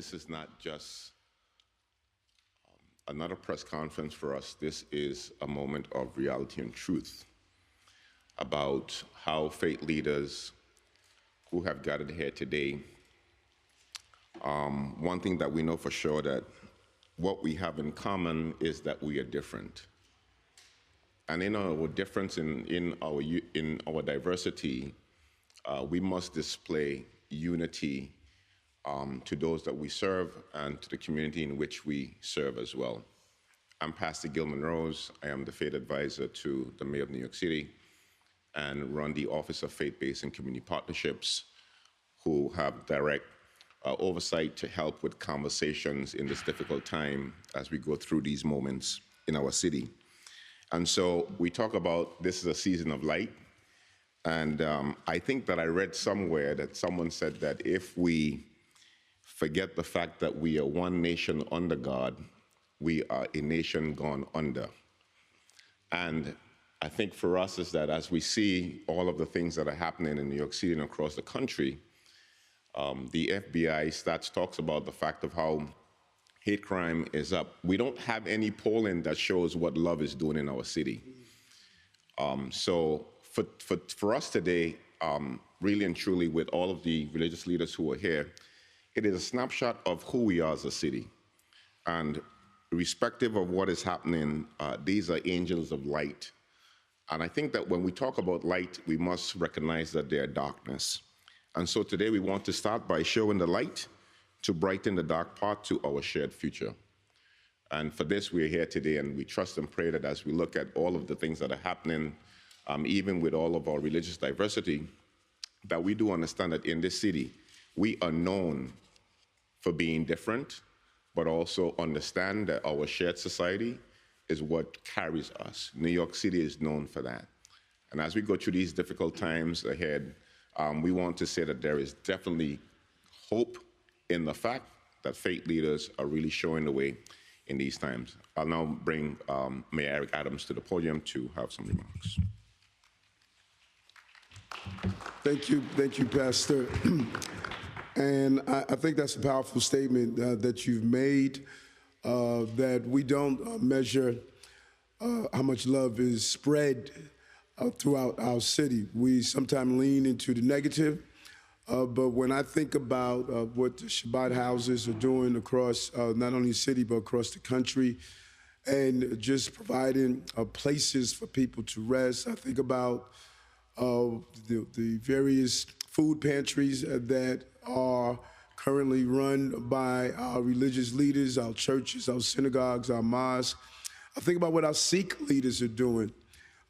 This is not just another press conference for us. This is a moment of reality and truth about how faith leaders who have gathered here today, one thing that we know for sure, that what we have in common is that we are different. And in our difference, in our diversity, we must display unity to those that we serve and to the community in which we serve as well. I'm Pastor Gilman Rose. I am the faith advisor to the Mayor of New York City and run the Office of Faith-Based and Community Partnerships, who have direct oversight to help with conversations in this difficult time as we go through these moments in our city. And so we talk about this is a season of light. And I think that I read somewhere that someone said that if we forget the fact that we are one nation under God, we are a nation gone under. And I think for us is that as we see all of the things that are happening in New York City and across the country, the FBI stats talks about the fact of how hate crime is up. We don't have any polling that shows what love is doing in our city. So for us today, really and truly, with all of the religious leaders who are here, it is a snapshot of who we are as a city. And irrespective of what is happening, these are angels of light. And I think that when we talk about light, we must recognize that there are darkness. And so today we want to start by showing the light to brighten the dark path to our shared future. And for this, we're here today, and we trust and pray that as we look at all of the things that are happening, even with all of our religious diversity, that we do understand that in this city, we are known for being different, but also understand that our shared society is what carries us. New York City is known for that. And as we go through these difficult times ahead, we want to say that there is definitely hope in the fact that faith leaders are really showing the way in these times. I'll now bring Mayor Eric Adams to the podium to have some remarks. Thank you, Pastor. And I think that's a powerful statement that you've made, that we don't measure how much love is spread throughout our city. We sometimes lean into the negative, but when I think about what the Shabbat houses are doing across not only the city, but across the country, and just providing places for people to rest, I think about the various food pantries that are currently run by our religious leaders, our churches, our synagogues, our mosques. I think about what our Sikh leaders are doing,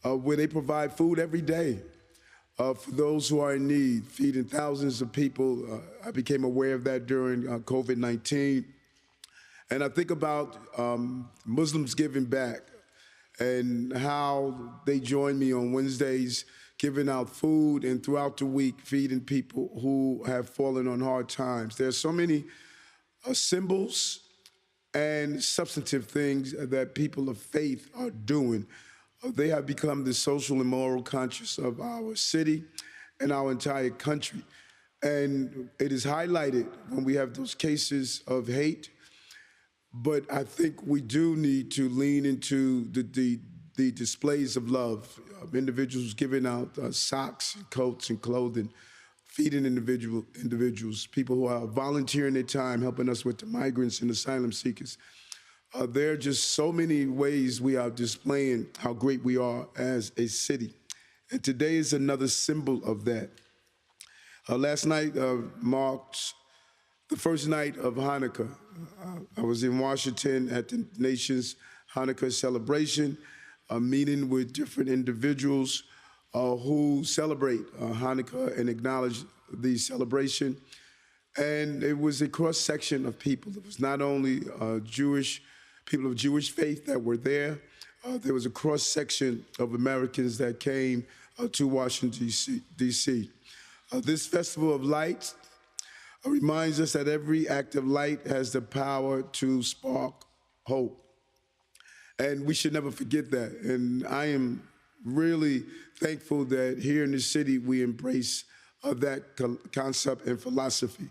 where they provide food every day for those who are in need, feeding thousands of people. I became aware of that during COVID-19. And I think about Muslims giving back and how they join me on Wednesdays giving out food, and throughout the week feeding people who have fallen on hard times. There's so many symbols and substantive things that people of faith are doing. They have become the social and moral conscience of our city and our entire country. And it is highlighted when we have those cases of hate. But I think we do need to lean into the displays of love, individuals giving out socks and coats and clothing, feeding individuals, people who are volunteering their time, helping us with the migrants and asylum seekers. There are just so many ways we are displaying how great we are as a city. And today is another symbol of that. Last night marked the first night of Hanukkah. I was in Washington at the nation's Hanukkah celebration, meeting with different individuals who celebrate Hanukkah and acknowledge the celebration. And it was a cross-section of people. It was not only people of Jewish faith that were there. There was a cross-section of Americans that came to Washington, D.C. This Festival of Lights reminds us that every act of light has the power to spark hope. And we should never forget that. And I am really thankful that here in the city we embrace that concept and philosophy.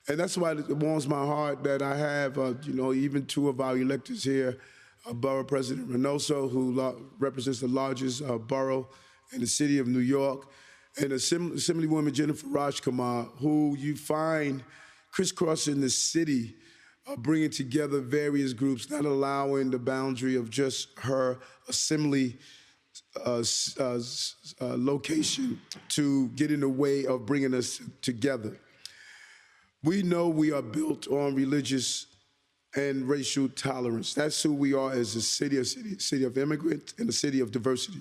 And that's why it warms my heart that I have, even two of our electors here, Borough President Reynoso, who represents the largest borough in the city of New York, and Assemblywoman Jennifer Rajkumar, who you find crisscrossing the city, bringing together various groups, not allowing the boundary of just her assembly location to get in the way of bringing us together. We know we are built on religious and racial tolerance. That's who we are as a city of immigrants and a city of diversity,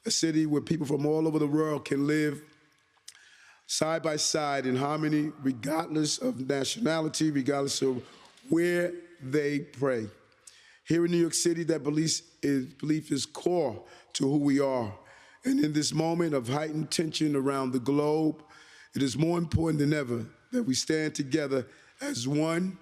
a city where people from all over the world can live side by side in harmony, regardless of nationality, regardless of where they pray. Here in New York City, that belief is core to who we are. And in this moment of heightened tension around the globe, it is more important than ever that we stand together as one,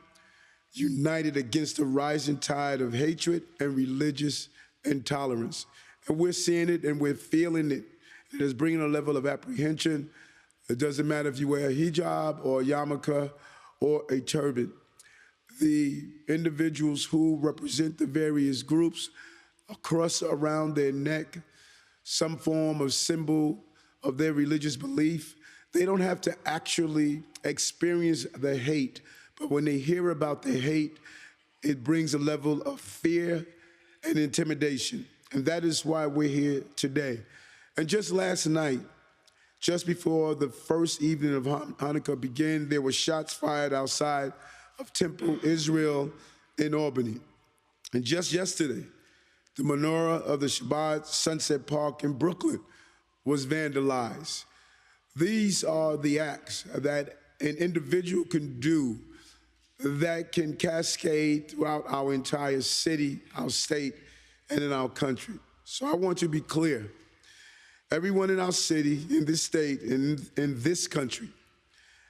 united against the rising tide of hatred and religious intolerance. And we're seeing it and we're feeling it. It is bringing a level of apprehension. It doesn't matter if you wear a hijab or a yarmulke or a turban. The individuals who represent the various groups, a cross around their neck, some form of symbol of their religious belief, they don't have to actually experience the hate, but when they hear about the hate, it brings a level of fear and intimidation. And that is why we're here today. And just last night, just before the first evening of Hanukkah began, there were shots fired outside of Temple Israel in Albany. And just yesterday, the menorah of the Shabbat Sunset Park in Brooklyn was vandalized. These are the acts that an individual can do that can cascade throughout our entire city, our state, and in our country. So I want to be clear. Everyone in our city, in this state, in this country,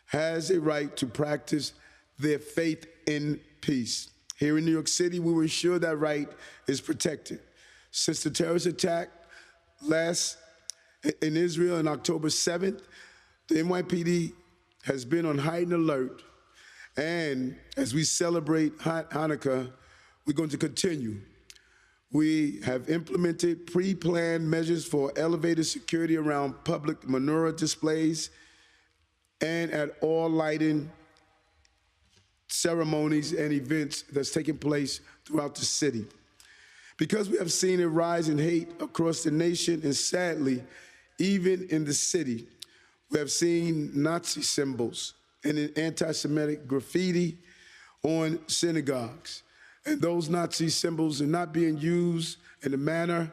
has a right to practice their faith in peace. Here in New York City, we will ensure that right is protected. Since the terrorist attack in Israel on October 7th, the NYPD has been on heightened alert. And as we celebrate Hanukkah, we're going to continue. We have implemented pre-planned measures for elevated security around public menorah displays and at all lighting ceremonies and events that's taking place throughout the city. Because we have seen a rise in hate across the nation, and sadly, even in the city, we have seen Nazi symbols and anti-Semitic graffiti on synagogues. And those Nazi symbols are not being used in the manner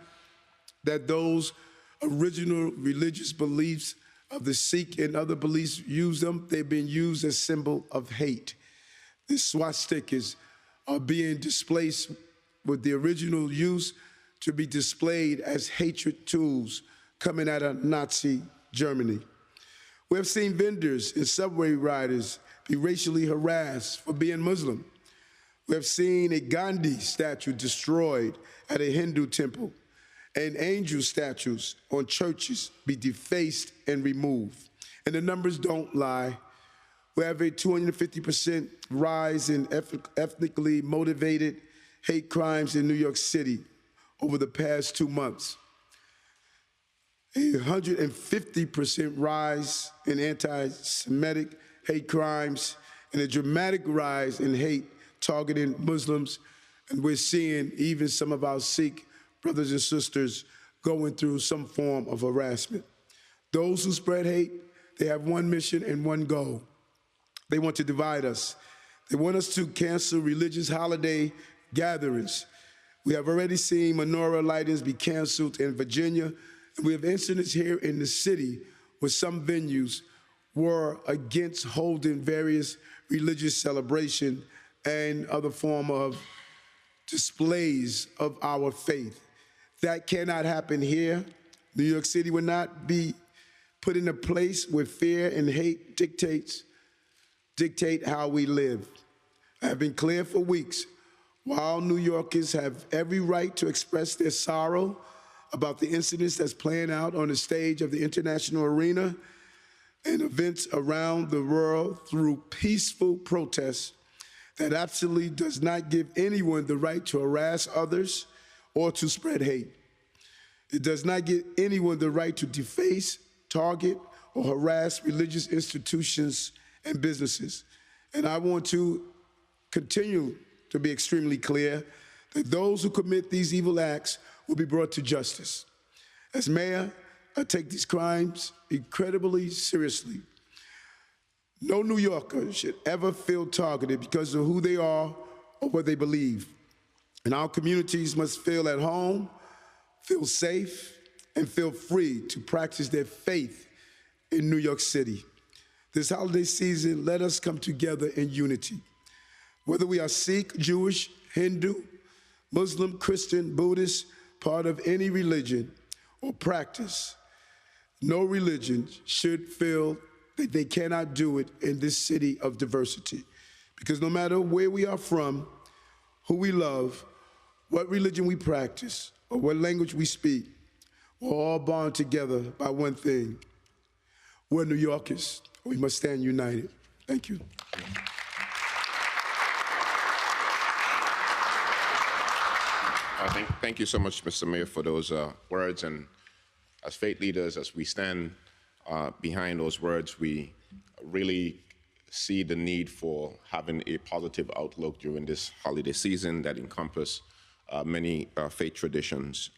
that those original religious beliefs of the Sikh and other beliefs use them. They're being used as symbol of hate. The swastikas are being displaced with the original use to be displayed as hatred tools coming out of Nazi Germany. We have seen vendors and subway riders be racially harassed for being Muslim. We have seen a Gandhi statue destroyed at a Hindu temple and angel statues on churches be defaced and removed. And the numbers don't lie. We have a 250% rise in ethnically motivated hate crimes in New York City over the past 2 months. A 150% rise in anti-Semitic hate crimes and a dramatic rise in hate targeting Muslims. And we're seeing even some of our Sikh brothers and sisters going through some form of harassment. Those who spread hate, they have one mission and one goal. They want to divide us. They want us to cancel religious holiday gatherings. We have already seen menorah lightings be canceled in Virginia. And we have incidents here in the city where some venues were against holding various religious celebration and other form of displays of our faith. That cannot happen here. New York City will not be put in a place where fear and hate dictate how we live. I have been clear for weeks. While New Yorkers have every right to express their sorrow about the incidents that's playing out on the stage of the international arena, and events around the world through peaceful protests that absolutely does not give anyone the right to harass others or to spread hate. It does not give anyone the right to deface, target, or harass religious institutions and businesses. And I want to continue to be extremely clear that those who commit these evil acts will be brought to justice. As mayor, I take these crimes incredibly seriously. No New Yorker should ever feel targeted because of who they are or what they believe. And our communities must feel at home, feel safe, and feel free to practice their faith in New York City. This holiday season, let us come together in unity. Whether we are Sikh, Jewish, Hindu, Muslim, Christian, Buddhist, part of any religion or practice, no religion should feel that they cannot do it in this city of diversity. Because no matter where we are from, who we love, what religion we practice, or what language we speak, we're all bound together by one thing. We're New Yorkers. We must stand united. Thank you. Thank you so much, Mr. Mayor, for those words. And as faith leaders, as we stand behind those words, we really see the need for having a positive outlook during this holiday season that encompass many faith traditions.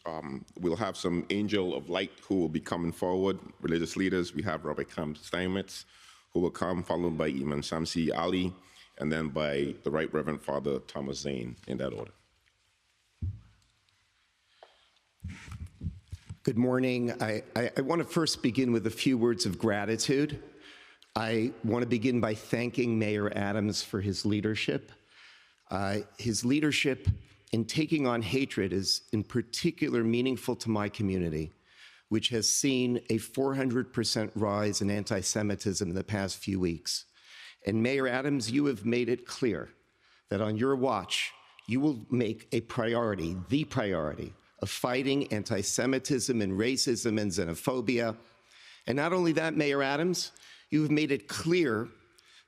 We'll have some angel of light who will be coming forward, religious leaders. We have Robert Steinmetz, who will come, followed by Imam Samsi Ali, and then by the Right Reverend Father Thomas Zane, in that order. Good morning. I want to first begin with a few words of gratitude. I want to begin by thanking Mayor Adams for his leadership. His leadership in taking on hatred is in particular meaningful to my community, which has seen a 400% rise in anti-Semitism in the past few weeks. And Mayor Adams, you have made it clear that on your watch, you will make a priority, the priority, of fighting anti-Semitism and racism and xenophobia. And not only that, Mayor Adams, you have made it clear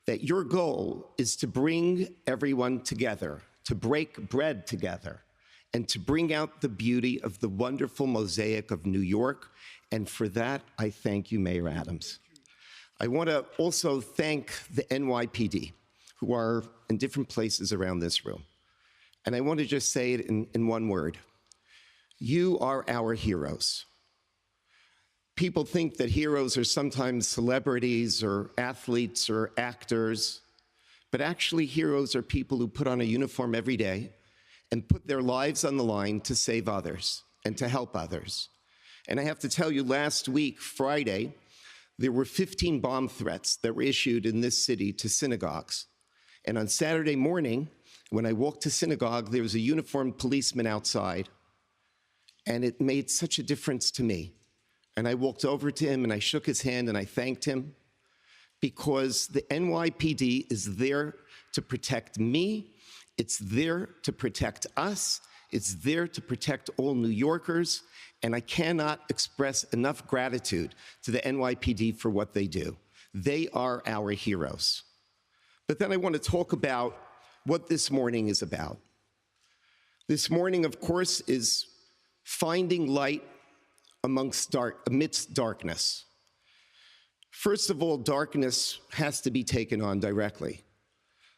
that your goal is to bring everyone together, to break bread together, and to bring out the beauty of the wonderful mosaic of New York. And for that, I thank you, Mayor Adams. I want to also thank the NYPD, who are in different places around this room. And I want to just say it in one word. You are our heroes. People think that heroes are sometimes celebrities or athletes or actors, but actually heroes are people who put on a uniform every day and put their lives on the line to save others and to help others. And I have to tell you, last week, Friday, there were 15 bomb threats that were issued in this city to synagogues. And on Saturday morning, when I walked to synagogue, there was a uniformed policeman outside. And it made such a difference to me. And I walked over to him and I shook his hand and I thanked him, because the NYPD is there to protect me. It's there to protect us. It's there to protect all New Yorkers. And I cannot express enough gratitude to the NYPD for what they do. They are our heroes. But then I want to talk about what this morning is about. This morning, of course, is finding light amidst darkness. First of all, darkness has to be taken on directly.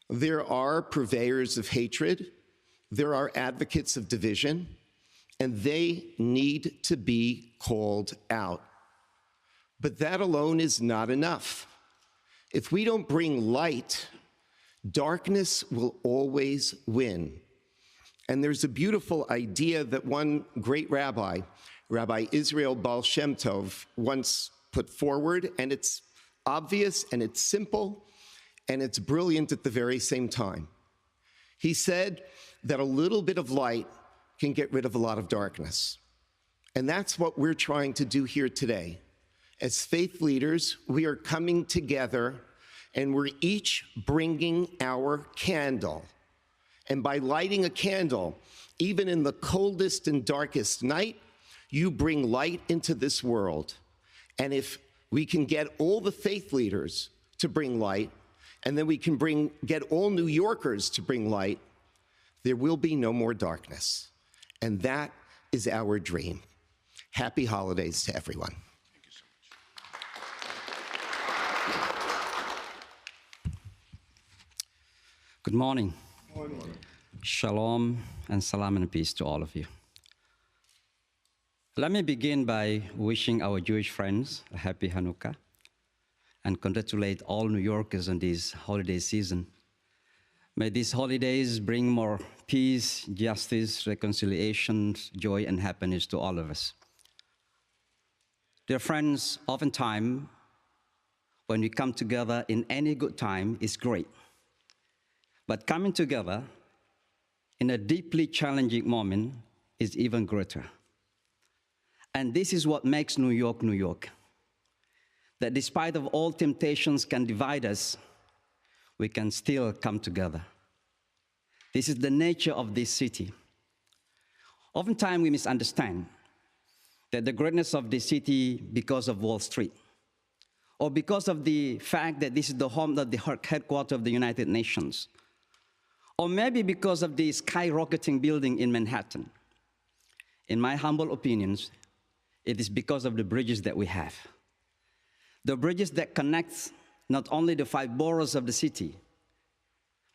There are purveyors of hatred, there are advocates of division, and they need to be called out. But that alone is not enough. If we don't bring light, darkness will always win. And there's a beautiful idea that one great rabbi, Rabbi Israel Baal Shem Tov, once put forward, and it's obvious, and it's simple, and it's brilliant at the very same time. He said that a little bit of light can get rid of a lot of darkness. And that's what we're trying to do here today. As faith leaders, we are coming together, and we're each bringing our candle. And by lighting a candle, even in the coldest and darkest night, you bring light into this world. And if we can get all the faith leaders to bring light, and then we can get all New Yorkers to bring light, there will be no more darkness. And that is our dream. Happy holidays to everyone. Thank you so much. Good morning. Good morning. Shalom and salam and peace to all of you. Let me begin by wishing our Jewish friends a happy Hanukkah and congratulate all New Yorkers on this holiday season. May these holidays bring more peace, justice, reconciliation, joy, and happiness to all of us. Dear friends, oftentimes, when we come together in any good time, it's great. But coming together in a deeply challenging moment is even greater. And this is what makes New York, New York. That despite of all temptations can divide us, we can still come together. This is the nature of this city. Oftentimes we misunderstand that the greatness of this city because of Wall Street, or because of the fact that this is the home of the headquarters of the United Nations, or maybe because of the skyrocketing building in Manhattan. In my humble opinions, it is because of the bridges that we have. The bridges that connect not only the 5 boroughs of the city,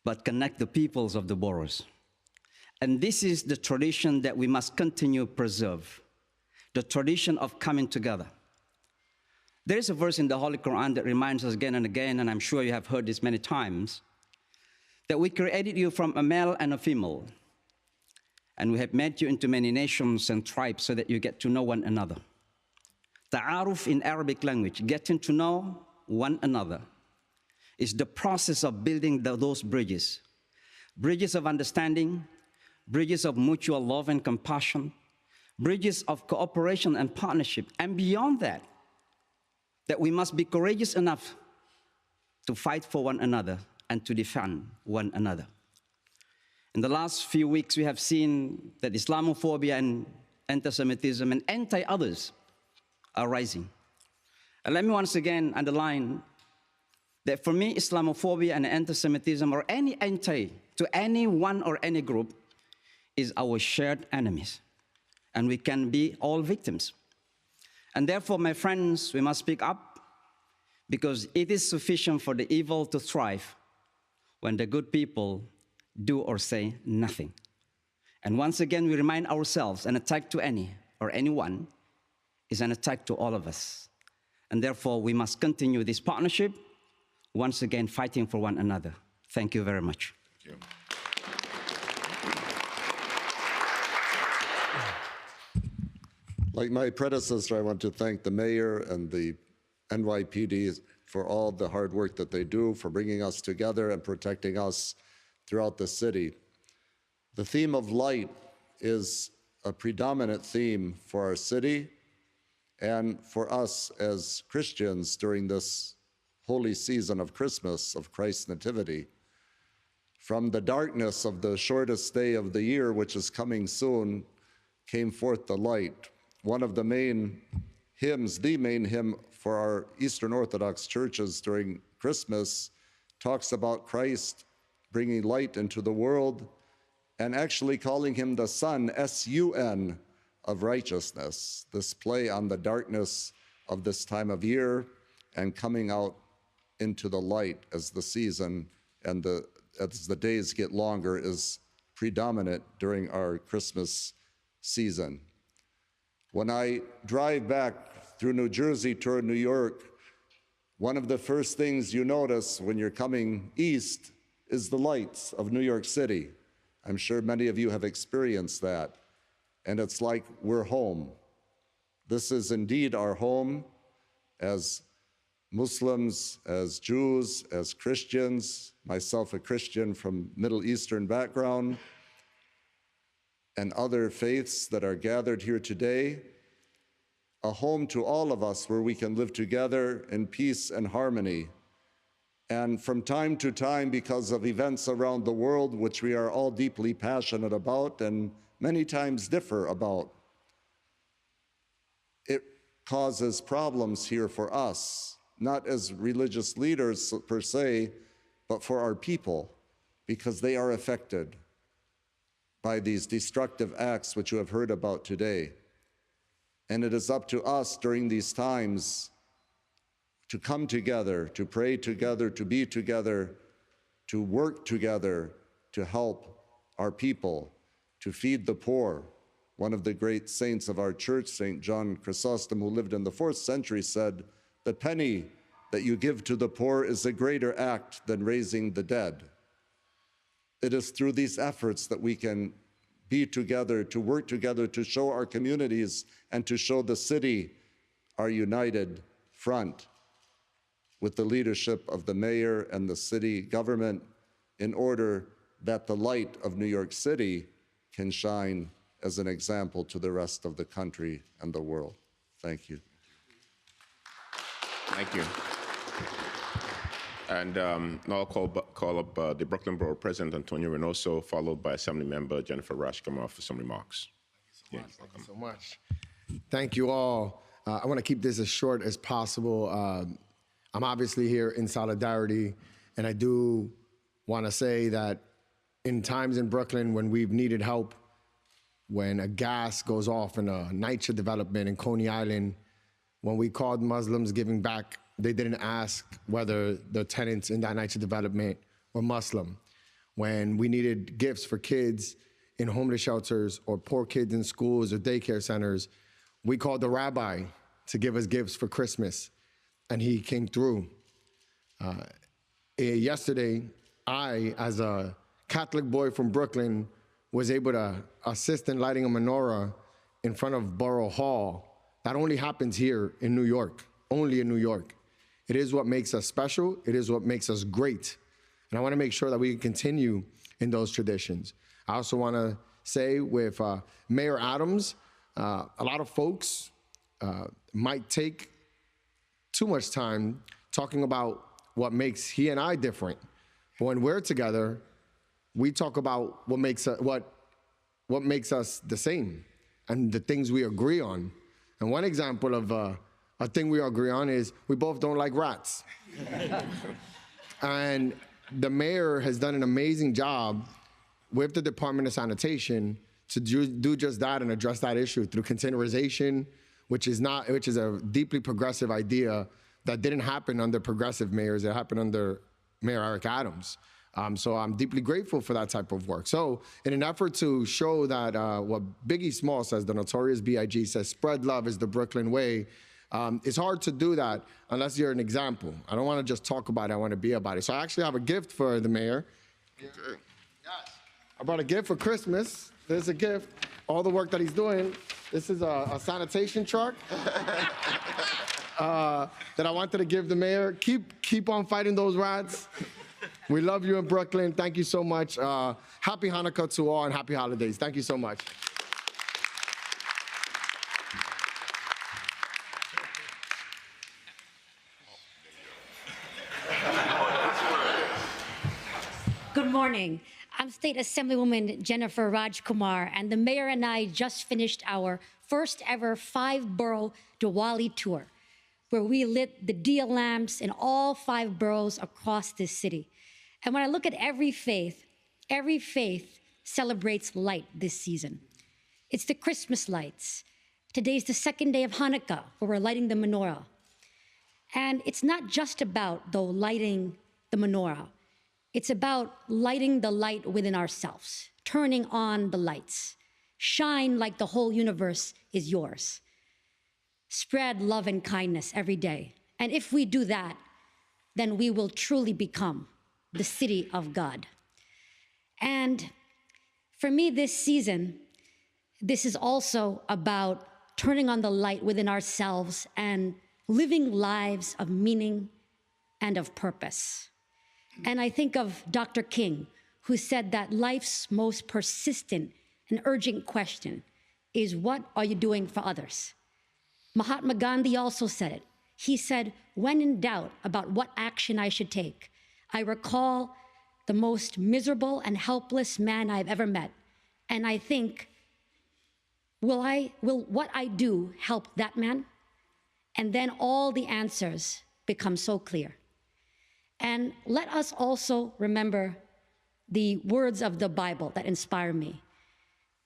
but connect the peoples of the boroughs. And this is the tradition that we must continue to preserve, the tradition of coming together. There is a verse in the Holy Quran that reminds us again and again, and I'm sure you have heard this many times, that we created you from a male and a female, and we have made you into many nations and tribes so that you get to know one another. Ta'aruf in Arabic language, getting to know one another, is the process of building those bridges. Bridges of understanding, bridges of mutual love and compassion, bridges of cooperation and partnership. And beyond that, that we must be courageous enough to fight for one another and to defend one another. In the last few weeks, we have seen that Islamophobia and anti-Semitism and anti-others are rising. And let me once again underline that for me, Islamophobia and anti-Semitism or any anti to anyone or any group is our shared enemies. And we can be all victims. And therefore, my friends, we must speak up because it is sufficient for the evil to thrive when the good people do or say nothing. And once again, we remind ourselves an attack to any or anyone is an attack to all of us. And therefore, we must continue this partnership, once again, fighting for one another. Thank you very much. Thank you. Like my predecessor, I want to thank the mayor and the NYPD for all the hard work that they do, for bringing us together and protecting us throughout the city. The theme of light is a predominant theme for our city and for us as Christians during this holy season of Christmas, of Christ's Nativity. From the darkness of the shortest day of the year, which is coming soon, came forth the light. One of the main hymns, the main hymn for our Eastern Orthodox churches during Christmas, talks about Christ bringing light into the world and actually calling him the Sun, S-U-N, of righteousness. This play on the darkness of this time of year and coming out into the light as the season and as the days get longer is predominant during our Christmas season. When I drive back through New Jersey toward New York, one of the first things you notice when you're coming east is the lights of New York City. I'm sure many of you have experienced that. And it's like we're home. This is indeed our home as Muslims, as Jews, as Christians, myself a Christian from Middle Eastern background, and other faiths that are gathered here today, a home to all of us where we can live together in peace and harmony. And from time to time, because of events around the world, which we are all deeply passionate about and many times differ about, it causes problems here for us, not as religious leaders per se, but for our people, because they are affected by these destructive acts which you have heard about today. And it is up to us during these times to come together, to pray together, to be together, to work together, to help our people, to feed the poor. One of the great saints of our church, St. John Chrysostom, who lived in the 4th century, said, "The penny that you give to the poor is a greater act than raising the dead." It is through these efforts that we can be together, to work together, to show our communities and to show the city our united front with the leadership of the mayor and the city government in order that the light of New York City can shine as an example to the rest of the country and the world. Thank you. Thank you. And now I'll call up the Brooklyn Borough President, Antonio Reynoso, followed by Assembly Member Jennifer Rajkumar for some remarks. Thank you so much. Thank you all. I want to keep this as short as possible. I'm obviously here in solidarity, and I do want to say that in times in Brooklyn when we've needed help, when a gas goes off in a NYC development in Coney Island, when we called Muslims giving back, they didn't ask whether the tenants in that NYC development were Muslim. When we needed gifts for kids in homeless shelters or poor kids in schools or daycare centers, we called the rabbi to give us gifts for Christmas, and he came through. Yesterday, I, as a Catholic boy from Brooklyn, was able to assist in lighting a menorah in front of Borough Hall. That only happens here in New York, only in New York. It is what makes us special. It is what makes us great. And I want to make sure that we can continue in those traditions. I also want to say with Mayor Adams, a lot of folks might take too much time talking about what makes he and I different. But when we're together, we talk about what makes us the same and the things we agree on. And one example of a thing we agree on is we both don't like rats. And the mayor has done an amazing job with the Department of Sanitation to do just that and address that issue through containerization, which is a deeply progressive idea that didn't happen under progressive mayors. It happened under Mayor Eric Adams. So I'm deeply grateful for that type of work. So in an effort to show that what Biggie Small says, the notorious B.I.G. says, spread love is the Brooklyn way, it's hard to do that unless you're an example. I don't want to just talk about it, I want to be about it. So I actually have a gift for the mayor. Okay. Yes. I brought a gift for Christmas. There's a gift. All the work that he's doing. This is a sanitation truck that I wanted to give the mayor. Keep on fighting those rats. We love you in Brooklyn. Thank you so much. Happy Hanukkah to all and happy holidays. Thank you so much. Good morning. I'm State Assemblywoman Jennifer Rajkumar, and the mayor and I just finished our first ever 5-borough Diwali tour, where we lit the Dia lamps in all 5 boroughs across this city. And when I look at every faith celebrates light this season. It's the Christmas lights. Today's the second day of Hanukkah, where we're lighting the menorah. And it's not just about, though, lighting the menorah. It's about lighting the light within ourselves, turning on the lights. Shine like the whole universe is yours. Spread love and kindness every day. And if we do that, then we will truly become the city of God. And for me this season, this is also about turning on the light within ourselves and living lives of meaning and of purpose. And I think of Dr. King, who said that life's most persistent and urgent question is, what are you doing for others? Mahatma Gandhi also said it. He said, when in doubt about what action I should take, I recall the most miserable and helpless man I've ever met. And I think, will what I do help that man? And then all the answers become so clear. And let us also remember the words of the Bible that inspire me.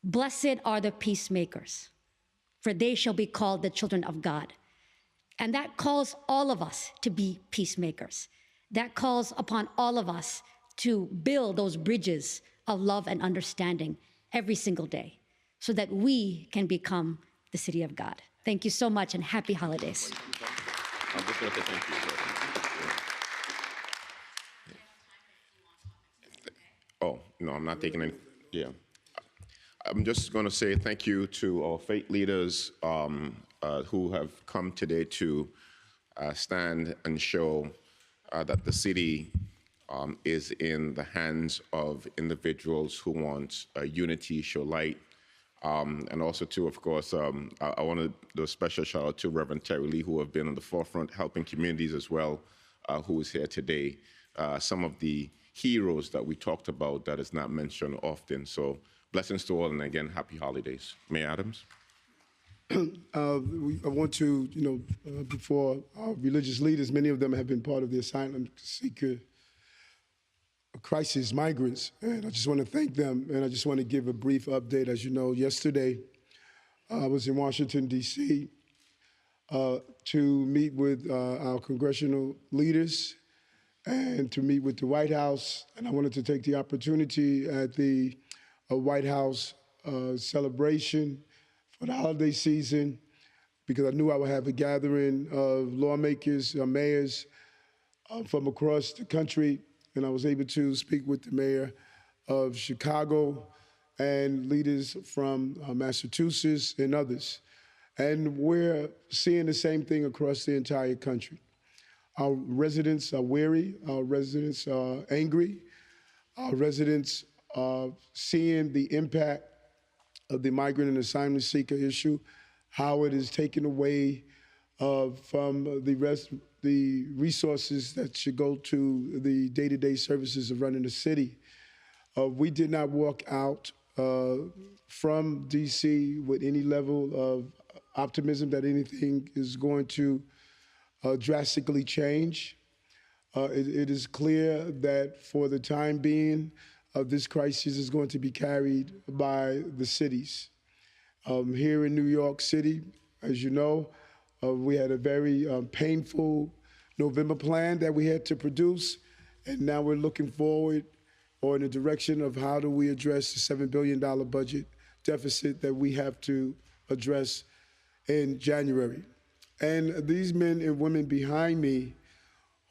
Blessed are the peacemakers, for they shall be called the children of God. And that calls all of us to be peacemakers. That calls upon all of us to build those bridges of love and understanding every single day so that we can become the city of God. Thank you so much and happy holidays. I just want to thank you, sir. Oh, no, I'm not taking any. Yeah. I'm just going to say thank you to our faith leaders who have come today to stand and show that the city is in the hands of individuals who want unity, show light. And also, too, of course, I want to do a special shout out to Reverend Terry Lee, who have been on the forefront helping communities as well, who is here today. Some of the heroes that we talked about that is not mentioned often. So blessings to all, and again, happy holidays. Mayor Adams. I want to, before our religious leaders, many of them have been part of the asylum seeker crisis, migrants, and I just want to thank them, and I just want to give a brief update. As you know, yesterday I was in Washington, D.C. To meet with our congressional leaders and to meet with the White House, and I wanted to take the opportunity at the White House celebration for the holiday season, because I knew I would have a gathering of lawmakers, mayors from across the country, and I was able to speak with the mayor of Chicago and leaders from Massachusetts and others. And we're seeing the same thing across the entire country. Our residents are weary, our residents are angry, our residents are seeing the impact of the migrant and asylum seeker issue, how it is taken away from the resources that should go to the day-to-day services of running the city. We did not walk out from DC with any level of optimism that anything is going to drastically change. It is clear that for the time being, this crisis is going to be carried by the cities. Here in New York City, as you know, we had a very painful November plan that we had to produce, and now we're looking forward or in the direction of how do we address the $7 billion budget deficit that we have to address in January. And these men and women behind me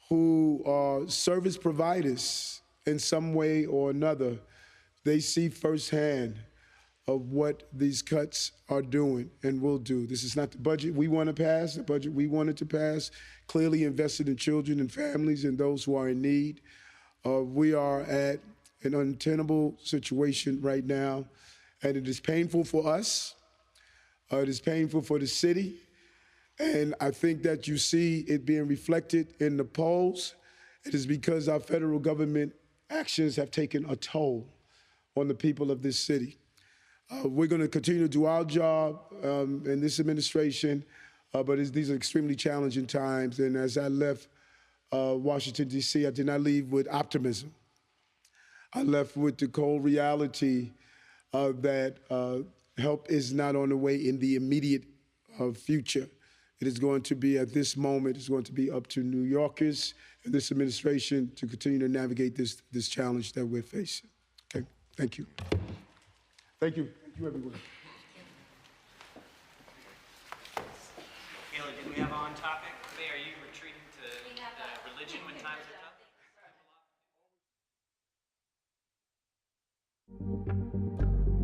who are service providers in some way or another, they see firsthand of what these cuts are doing and will do. This is not the budget we want to pass. The budget we wanted to pass clearly invested in children and families and those who are in need. We are at an untenable situation right now, and it is painful for us. It is painful for the city, and I think that you see it being reflected in the polls. It is because our federal government actions have taken a toll on the people of this city. We're going to continue to do our job in this administration, but these are extremely challenging times. And as I left Washington, D.C., I did not leave with optimism. I left with the cold reality that help is not on the way in the immediate future. It is going to be, at this moment, it's going to be up to New Yorkers and this administration to continue to navigate this challenge that we're facing. Okay, thank you. Thank you. Thank you, everyone. Kayla, did we have on topic? May, are you retreating to the religion when times are tough?